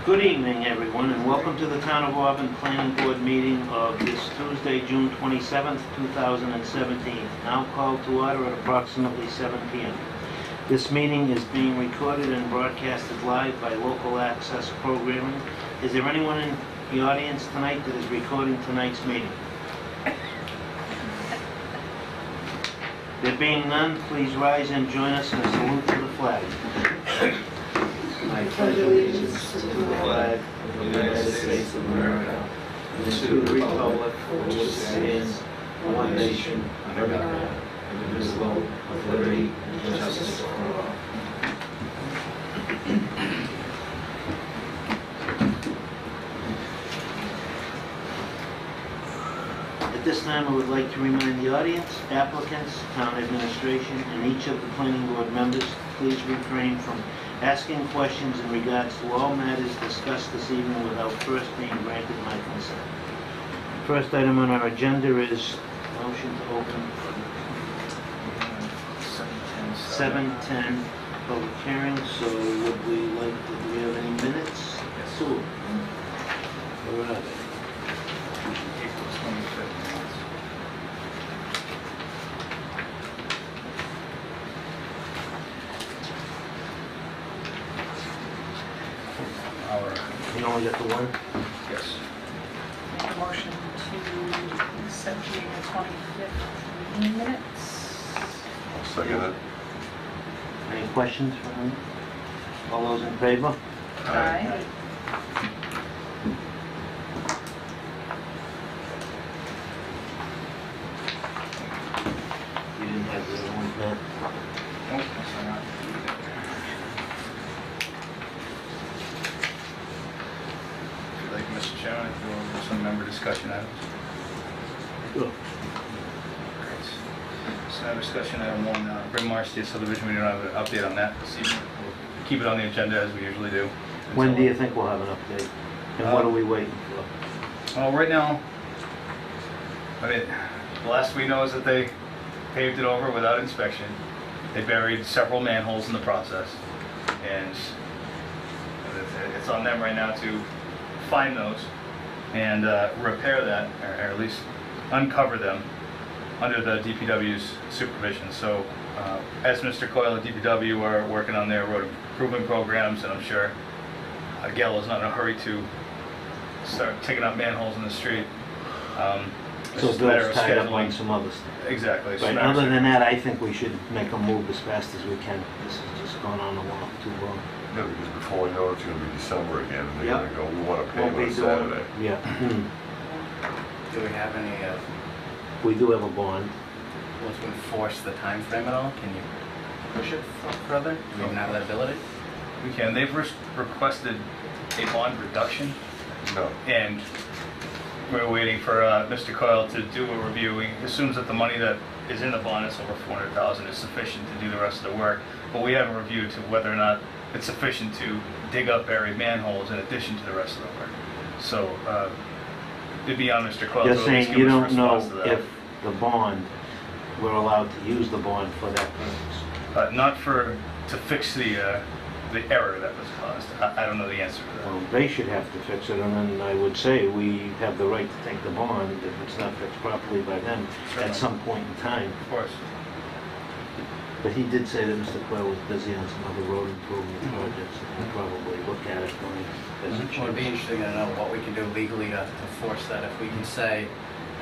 Good evening, everyone, and welcome to the Town of Auburn Planning Board meeting of this Tuesday, June 27th, 2017, now called to order at approximately 7 p.m. This meeting is being recorded and broadcasted live by local access programming. Is there anyone in the audience tonight that is recording tonight's meeting? There being none, please rise and join us in a salute to the flag. I pledge allegiance to the flag of the United States of America and to the republic for which it stands, one nation, under God, indivisible, with liberty and justice for all. At this time, I would like to remind the audience, applicants, town administration, and each of the planning board members to please refrain from asking questions in regards to all matters discussed this evening without first being granted my consent. First item on our agenda is motion to open 7:10 public hearing. So would we like to, do we have any minutes? Yes. Two. Where are they? April 25th. You only got the one? Yes. Make a motion to accept the April 25th meeting minutes. I'll second it. Any questions for me? All those in favor? Aye. You didn't have the other ones, Matt? Nope, that's not. If you'd like, Mr. Chairman, I can go over some member discussion items. Sure. Great. So now discussion item one, Bryn Mawr State subdivision, we don't have an update on that this evening. We'll keep it on the agenda as we usually do. When do you think we'll have an update? And what are we waiting for? Well, right now, I mean, the last we know is that they paved it over without inspection. They buried several manholes in the process, and it's on them right now to find those and repair that, or at least uncover them under the DPW's supervision. So, as Mr. Coyle at DPW are working on their road improvement programs, and I'm sure Gail is not in a hurry to start taking up manholes in the street. It's So just a matter Bill's of tied up on scheduling. some other stuff. Exactly. It's a Right, matter of other than that, I think we should make a move as fast as we can. This has just gone on a while, too long. Yeah, because before we know it, it's gonna be December again, and they're Yep. gonna go, we wanna pay Won't on be Saturday. Yeah. Do we have any, We do have a bond. will to enforce the time frame at all? Can you push it further? Do we even have that ability? We can. They've requested a bond reduction, No, and we're waiting for Mr. Coyle to do a review. He assumes that the money that is in the bond, is over $400,000, is sufficient to do the rest of the work. But we haven't reviewed to whether or not it's sufficient to dig up buried manholes in addition to the rest of the work. So it'd be on Mr. Coyle to You're at least saying give you us a don't know response to that. if the bond, we're allowed to use the bond for that purpose. Not to fix the error that was caused. I don't know the answer to that. Well, they should have to fix it, and then I would say we have the right to take the bond if it's not fixed properly by them Certainly. at some point in time. Of course. But he did say that Mr. Quayle was busy on some other road improvement projects, and he'll probably look at it when he does a It would be chance. interesting to know what we can do legally to force that. If we can say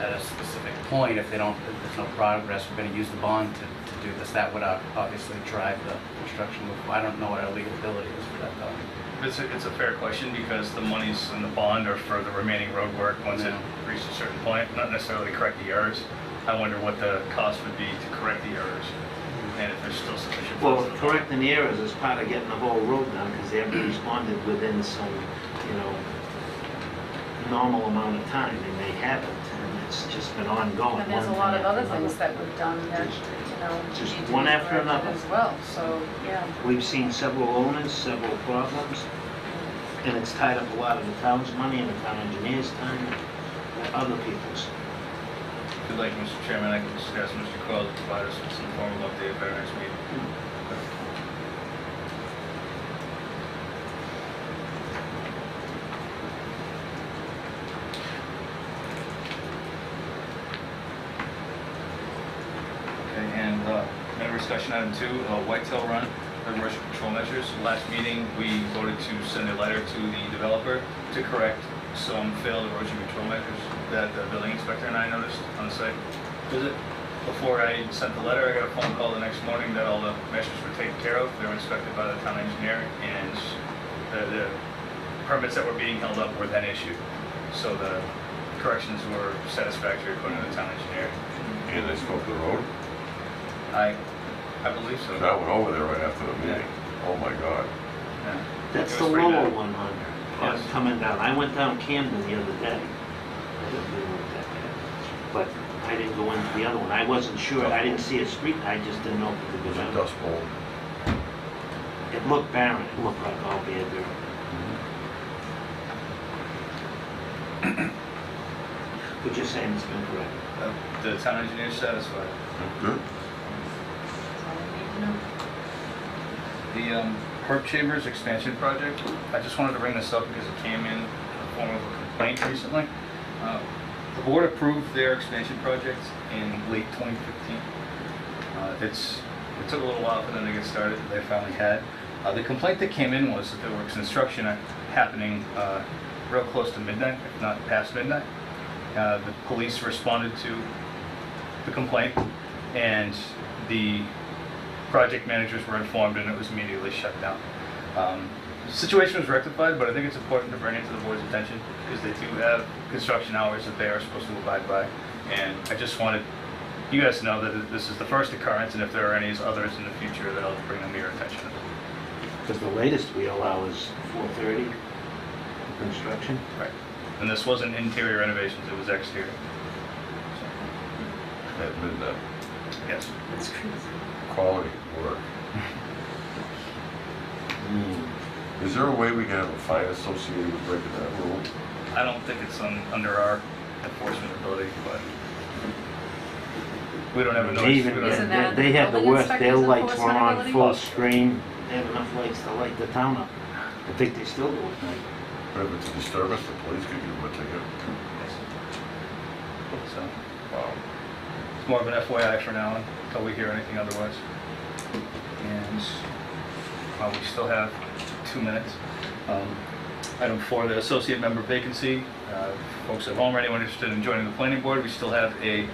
at a specific point, if there's no progress, we're gonna use the bond to do this, that would obviously drive the construction. I don't know what our legal ability is for that though. It's a fair question because the monies in the bond are for the remaining road work once it Yeah. reaches a certain point, not necessarily correct the errors. I wonder what the cost would be to correct the errors and if there's still sufficient Well, funds in the bond. correcting the errors is part of getting the whole road done, because they haven't responded within some, normal amount of time, and they haven't, and it's just been ongoing. And there's a one lot thing of other after things another. that we've done that, Just need to one be after corrected another. as well, so, yeah. We've seen several owners, several problems, and it's tied up a lot of the town's money and the town engineer's time and other people's. If you'd like, Mr. Chairman, I can just ask Mr. Coyle to provide us with some formal update at our next meeting. Okay, and member discussion item 2, Whitetail Run, erosion control measures. Last meeting, we voted to send a letter to the developer to correct some failed erosion control measures that the building inspector and I noticed on the site visit. Before I sent the letter, I got a phone call the next morning that all the measures were taken care of. They were inspected by the town engineer, and the permits that were being held up were then issued. So the corrections were satisfactory according to the town engineer. And they spoke the road? I believe so. I went over there right after the meeting. Oh my God. Yeah. That's It the was pretty lower bad. one on Yes. coming down. I went down Camden the other day. I didn't really look that bad. But I didn't go into the other one. I wasn't sure. I didn't see a street. I just didn't know if it It was was a down. dust bowl. It looked barren. It looked like all bad dirt. But you're saying it's been corrected. The town engineer is satisfied. Good. That's all we need to know. The Herb Chambers expansion project, I just wanted to bring this up because it came in the form of a complaint recently. The board approved their expansion project in late 2015. It took a little while for them to get started, but they finally had. The complaint that came in was that there was construction happening real close to midnight, if not past midnight. The police responded to the complaint, and the project managers were informed, and it was immediately shut down. The situation was rectified, but I think it's important to bring it to the board's attention because they do have construction hours that they are supposed to abide by. And I just wanted you guys to know that this is the first occurrence, and if there are any others in the future, that I'll bring them to your attention. Because the latest we allow is 4:30 construction. Right. And this wasn't interior renovations, it was exterior. At midnight. Yes. That's crazy. Quality work. Is there a way we can have a fine associated with breaking that rule? I don't think it's under our enforcement ability, but we don't have a They notice. even, We don't- Isn't that they had the building worst. Their inspector's lights were enforcement on ability? full screen. They have enough lights to light the town up. I think they still do at night. But if it's a disturbance, the police could give them a ticket. So, Wow. it's more of an FYI for now until we hear anything otherwise. And we still have 2 minutes. Item 4, the associate member vacancy. Folks at home or anyone interested in joining the planning board, we still have an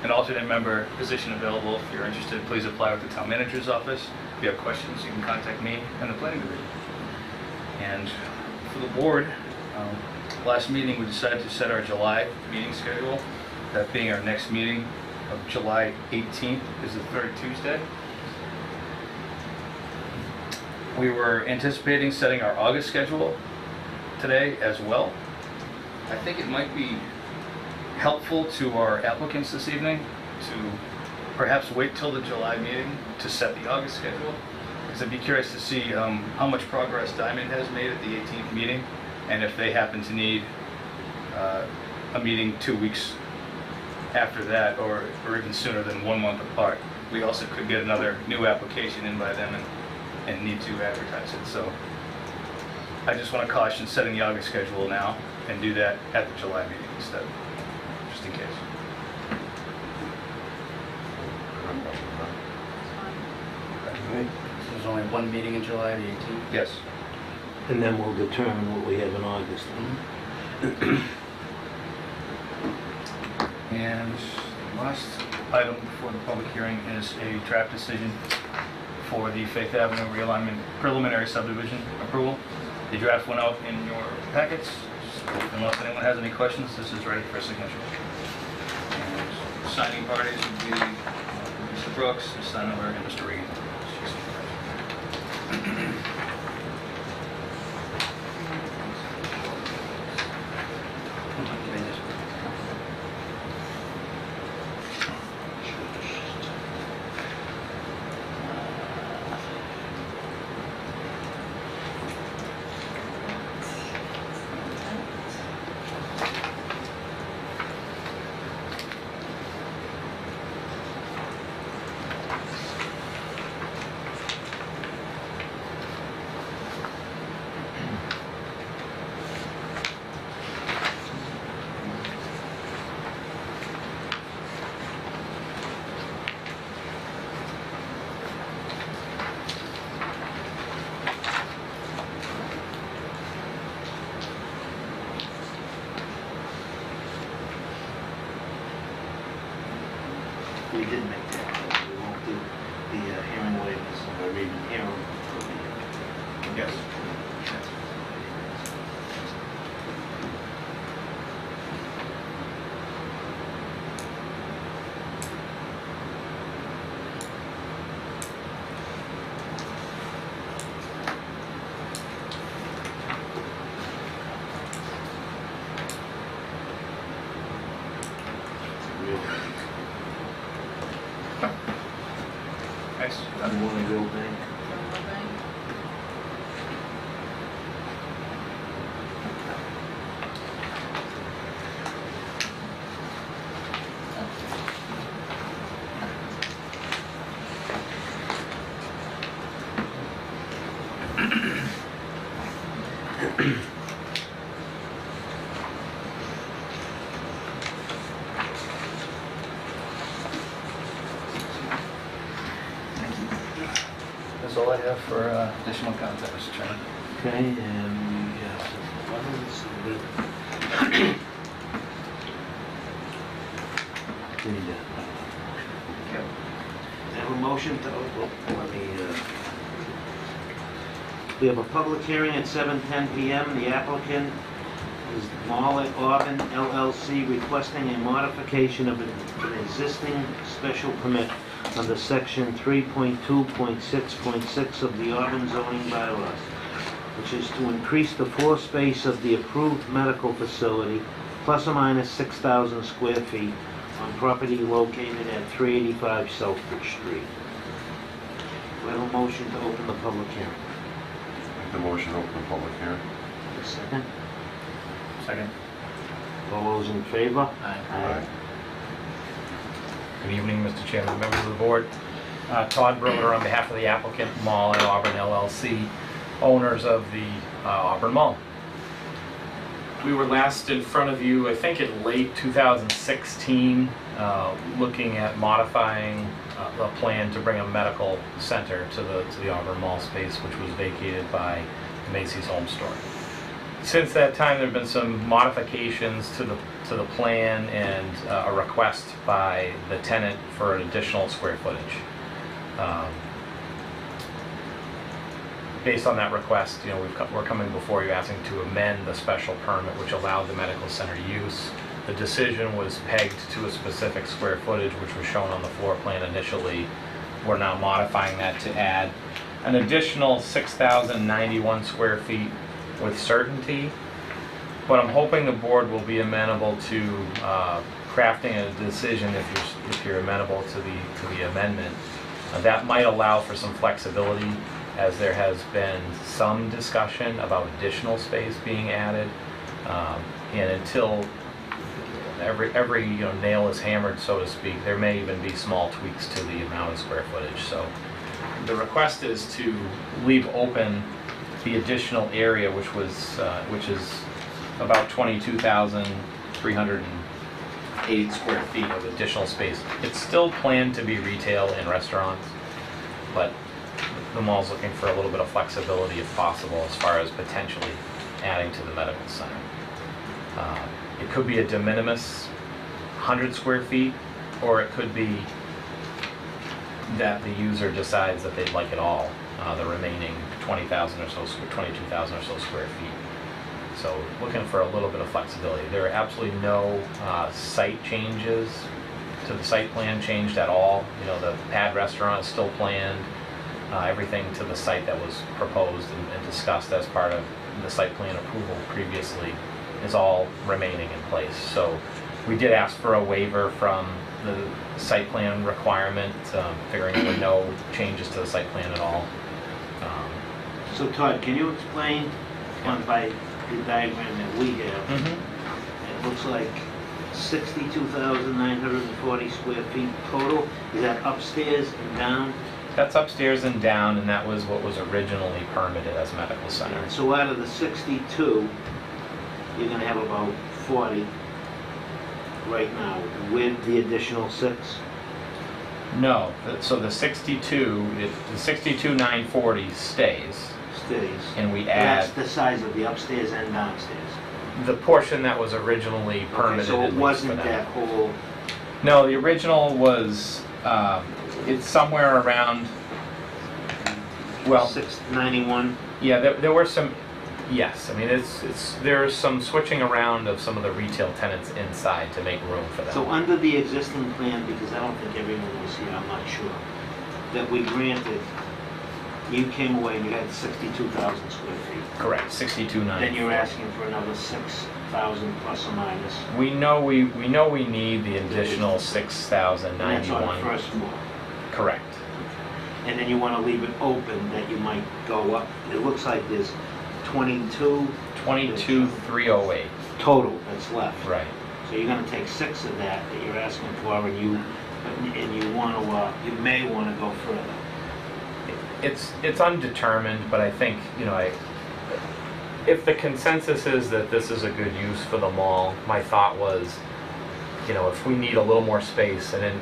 alternate member position available. If you're interested, please apply with the town manager's office. If you have questions, you can contact me and the planning division. And for the board, last meeting we decided to set our July meeting schedule. That being our next meeting of July 18th is the third Tuesday. We were anticipating setting our August schedule today as well. I think it might be helpful to our applicants this evening to perhaps wait till the July meeting to set the August schedule. Because I'd be curious to see how much progress Diamond has made at the 18th meeting, and if they happen to need a meeting 2 weeks after that, or even sooner than 1 month apart. We also could get another new application in by then and need to advertise it. So I just want to caution setting the August schedule now and do that at the July meeting instead, just in case. So there's only one meeting in July, the 18th? Yes. And then we'll determine what we have in August. And last item before the public hearing is a draft decision for the Faith Avenue realignment preliminary subdivision approval. The draft went out in your packets. So unless anyone has any questions, this is ready for signature. And signing parties would be Mr. Brooks, Ms. Steinberg, and Mr. Regan. We did make that, but we won't do the hearing waivers, or even hearing. Yes. Nice. I want to go back. That's all I have for additional content, Mr. Chairman. Okay, and we have others. Have a motion to, we have a public hearing at 7:10 PM. The applicant is Mall at Auburn LLC requesting a modification of an existing special permit under section 3.2.6.6 of the Auburn zoning bylaws, which is to increase the floor space of the approved medical facility plus or minus 6,000 square feet on property located at 385 Southbridge Street. We have a motion to open the public hearing. Make the motion, open the public hearing. A second. Second. All those in favor? Aye. Good evening, Mr. Chairman, members of the board. Todd Broder on behalf of the applicant, Mall at Auburn LLC, owners of the Auburn Mall. We were last in front of you, I think in late 2016, looking at modifying a plan to bring a medical center to the Auburn Mall space, which was vacated by Macy's Home Store. Since that time, there have been some modifications to the plan and a request by the tenant for an additional square footage. Based on that request, we're coming before you asking to amend the special permit which allowed the medical center use. The decision was pegged to a specific square footage which was shown on the floor plan initially. We're now modifying that to add an additional 6,091 square feet with certainty, but I'm hoping the board will be amenable to crafting a decision if you're amenable to the amendment. That might allow for some flexibility, as there has been some discussion about additional space being added, and until every nail is hammered, so to speak, there may even be small tweaks to the amount of square footage. So the request is to leave open the additional area, which is about 22,308 square feet of additional space. It's still planned to be retail and restaurants, but the mall's looking for a little bit of flexibility if possible as far as potentially adding to the medical center. It could be a de minimis 100 square feet, or it could be that the user decides that they'd like it all, the remaining 20,000 or so, 22,000 or so square feet. So looking for a little bit of flexibility. There are absolutely no site changes to the site plan changed at all. The pad restaurant is still planned. Everything to the site that was proposed and discussed as part of the site plan approval previously is all remaining in place. So we did ask for a waiver from the site plan requirement, figuring there were no changes to the site plan at all. So Todd, can you explain by the diagram that we have? It looks like 62,940 square feet total. Is that upstairs and down? That's upstairs and down, and that was what was originally permitted as medical center. So out of the 62, you're gonna have about 40 right now with the additional 6? No, so the 62,940 stays, Stays. and we add That's the size of the upstairs and downstairs. the portion that was originally permitted. Okay, so at it least wasn't for that whole No, the original was, it's somewhere around, well, 691. yeah, there were some, yes, I mean, there's some switching around of some of the retail tenants inside to make room for them. So under the existing plan, because I don't think everyone was here, I'm not sure, that we granted, you came away and you had 62,000 square feet. Correct, 62.9. Then you're asking for another 6,000 plus or minus. We know we need the additional And that's on 6,091. the first floor. Correct. And then you want to leave it open that you might go up. It looks like there's 22 22,308. total that's left. Right. So you're going to take 6 of that you're asking for, and you want to, you may want to go further. It's undetermined, but I think, if the consensus is that this is a good use for the mall, my thought was, if we need a little more space, and then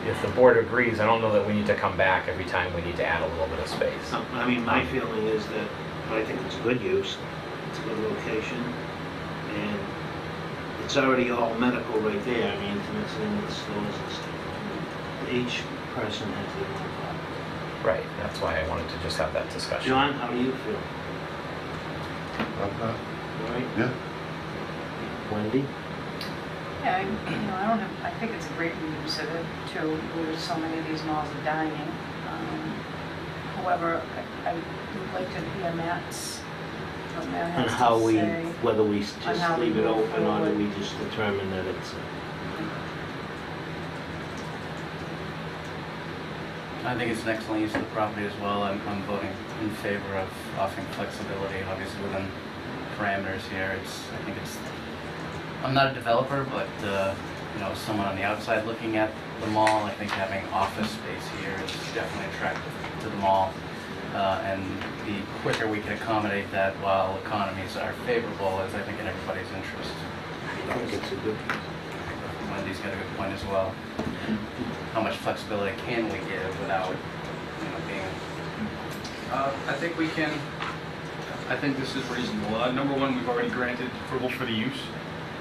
if the board agrees, I don't know that we need to come back every time we need to add a little bit of space. I mean, my feeling is that I think it's a good use, it's a good location, and it's already all medical right there. I mean, it's in the stores and stuff. Each person has their own product. Right, that's why I wanted to just have that discussion. John, how do you feel? All right? Yeah. Wendy? Yeah, I don't have, I think it's a great use of it too. There's so many of these malls of dining. However, I would like to hear Matt's, what Matt And has how to we, say. whether we how just we leave it go open or do forward. we just determine that it's, I think it's an excellent use of the property as well. I'm voting in favor of offering flexibility, obviously within parameters here. I'm not a developer, but, as someone on the outside looking at the mall, I think having office space here is definitely attractive to the mall. And the quicker we can accommodate that while economies are favorable is, I think, in everybody's interest. I think it's a good, Wendy's got a good point as well. How much flexibility can we give without, being... I think we can, I think this is reasonable. Number one, we've already granted approval for the use,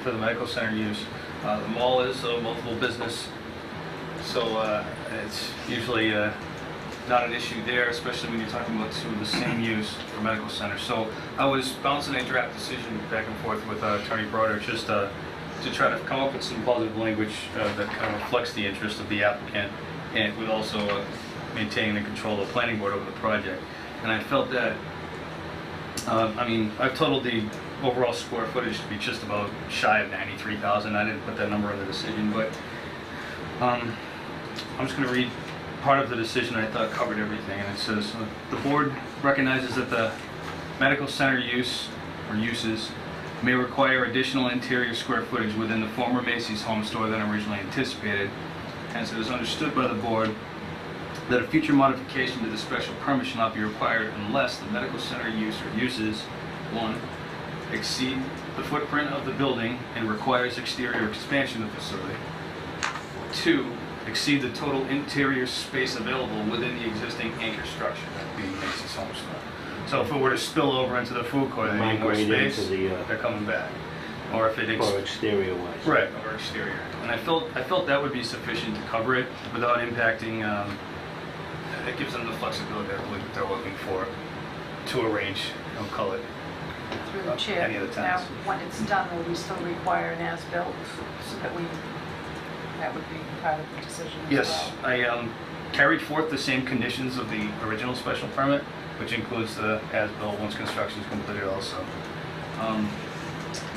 for the medical center use. The mall is a multiple business, so it's usually not an issue there, especially when you're talking about two of the same use for medical center. So I was bouncing a draft decision back and forth with Attorney Broder just to try to come up with some positive language that kind of reflects the interest of the applicant, and with also maintaining the control of the planning board over the project. And I felt that, I've totaled the overall square footage to be just about shy of 93,000. I didn't put that number in the decision, but I'm just going to read part of the decision I thought covered everything. And it says, the board recognizes that the medical center use or uses may require additional interior square footage within the former Macy's home store than originally anticipated. Hence, it is understood by the board that a future modification to the special permit shall not be required unless the medical center use or uses, 1, exceed the footprint of the building and requires exterior expansion of the facility. 2, exceed the total interior space available within the existing anchor structure, that being Macy's home store. So if it were to spill over into the food court, they need more migrate space, into the, they're coming back. Or if it or exterior wise. right, or exterior. And I felt that would be sufficient to cover it without impacting. It gives them the flexibility I believe that they're looking for to arrange, call it. Through the chair. Any of the Now, tenants. when it's done, will we still require an as-built so that that would be part of the decision as Yes, well? I carried forth the same conditions of the original special permit, which includes the as-built once construction is completed also.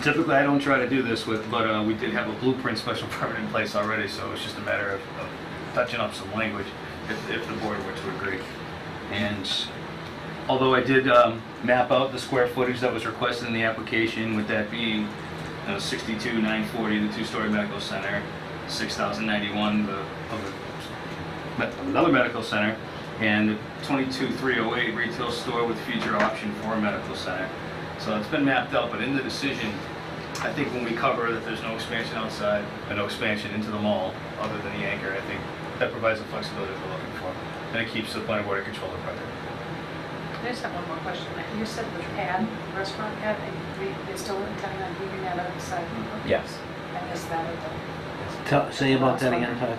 Typically, I don't try to do this but we did have a blueprint special permit in place already, so it's just a matter of touching up some language if the board were to agree. And although I did map out the square footage that was requested in the application, with that being 62,940, the two-story medical center, 6,091 of another medical center, and 22,308 retail store with future option for a medical center. So it's been mapped out, but in the decision, I think when we cover that there's no expansion outside and no expansion into the mall other than the anchor, I think that provides the flexibility we're looking for. And it keeps the planning board in control of the project. I just have one more question. You said the pad, restaurant pad, they're still intending on keeping that outside? Yes. I missed that at the... Say about that again, Todd.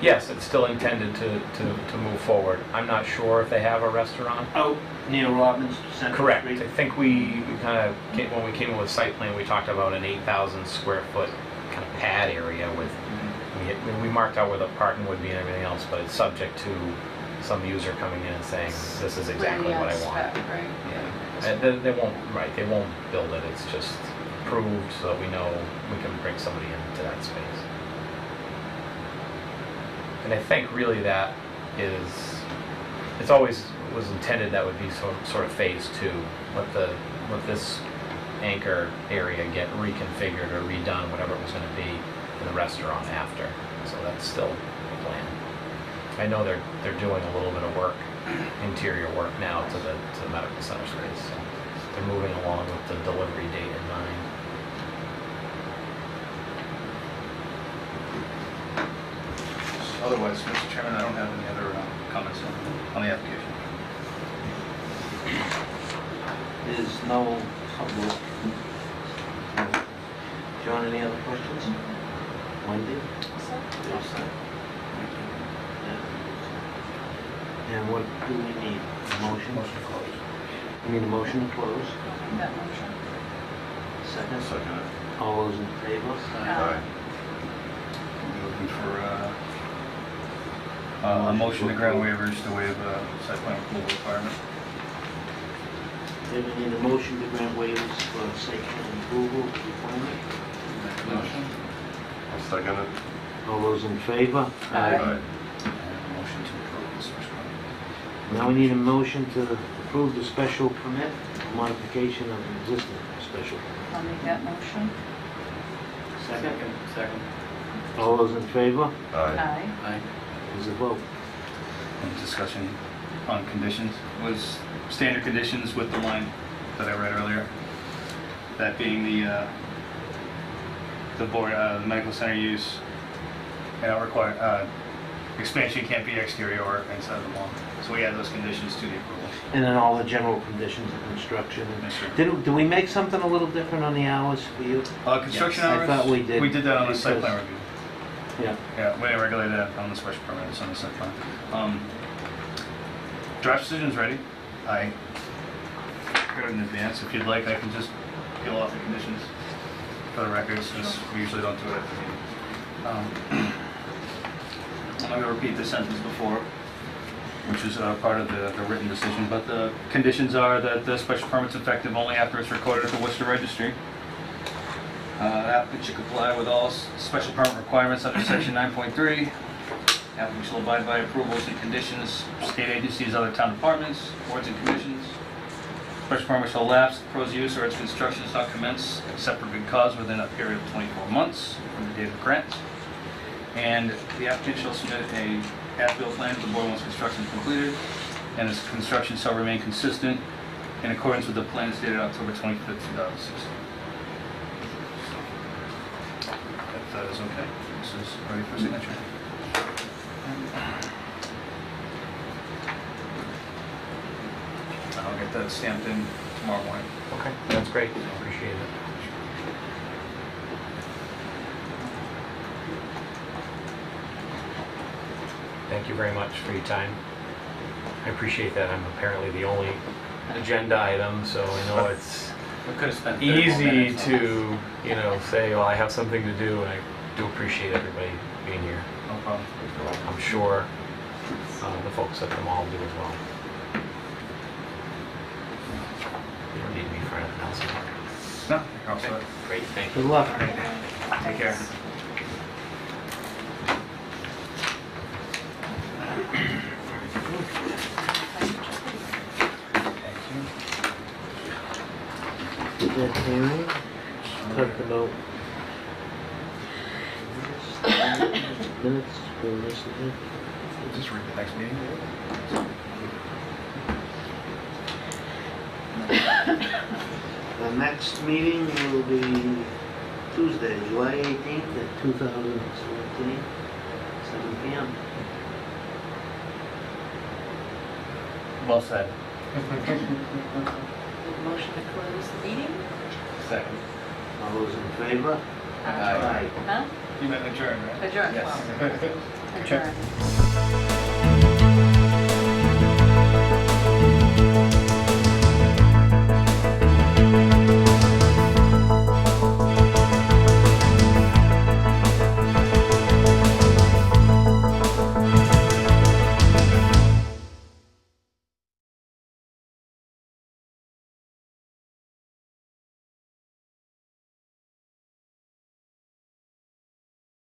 Yes, it's still intended to move forward. I'm not sure if they have a restaurant. Out near Robbins Central Correct. Street. I think we kind of, when we came up with site plan, we talked about an 8,000 square foot kind of pad area with, we marked out where the parking would be and everything else, but it's subject to some user coming in and saying, this is exactly what I want. Right, yeah. And they won't, right, they won't build it, it's just approved so that we know we can bring somebody into that space. And I think really that is, it's always was intended that would be sort of phase two. Let this anchor area get reconfigured or redone, whatever it was going to be, in the restaurant after. So that's still the plan. I know they're doing a little bit of work, interior work now to the medical center space. So they're moving along with the delivery date in mind. Otherwise, Mr. Chairman, I don't have any other comments on the application. There's no public. John, any other questions? Wendy? All set. And what do we need? A motion? Motion to close. We need a motion to close. That motion. Second. Second. All those in favor? Aye. We're looking for a motion to grant waivers to waive site plan approval requirement. Then we need a motion to grant waivers for site plan approval requirement. Motion. I'll second it. All those in favor? Aye. And motion to approve the special permit. Now we need a motion to approve the special permit, modification of an existing special permit. I'll make that motion. Second. Second. All those in favor? Aye. Aye. Is a vote. And discussion on conditions was standard conditions with the line that I read earlier. That being the board, the medical center use, require, expansion can't be exterior or inside of the wall. So we add those conditions to the approval. And then all the general conditions of construction. Yes, sir. Did we make something a little different on the hours for you? Construction Yes, I hours? thought we did. We did that on the site plan Because- review. Yeah. Yeah, we didn't regulate that on the special permit, it's on the site plan. Draft decision's ready. I prepared it in advance. If you'd like, I can just peel off the conditions for the record, since we usually don't do it at the meeting. I'm not gonna repeat the sentence before, which is part of the written decision, but the conditions are that the special permit's effective only after it's recorded at the Worcester Registry. The applicant should comply with all special permit requirements under section 9.3. Applicant shall abide by approvals and conditions, state agencies, other town departments, boards and commissions. Special permit shall lapse, proposed use or its construction does not commence except for good cause within a period of 24 months from the date of grant. And the applicant shall submit a as-built plan to the board once construction is completed, and its construction shall remain consistent in accordance with the plans dated October 25th, 2016. If that is okay, this is ready for signature. I'll get that stamped in tomorrow morning. Okay, that's great. Appreciate it. Thank you very much for your time. I appreciate that. I'm apparently the only agenda item, so I know it's We could have spent 30 more easy minutes on to, say, well, I have something to do, and I do appreciate everybody being here. No problem. I'm sure the folks at the mall do as well. You don't need me for anything else. No, you're all set. Great, thank you. Good luck. Take care. Did that hearing, talked about minutes for this event. Just read the next meeting. The next meeting will be Tuesday, July 18th at 2017, 7 p.m. Well said. Motion to close the meeting? Second. All those in favor? Aye. Huh? You meant adjourn, right? Adjourn, Yes. well, adjourn.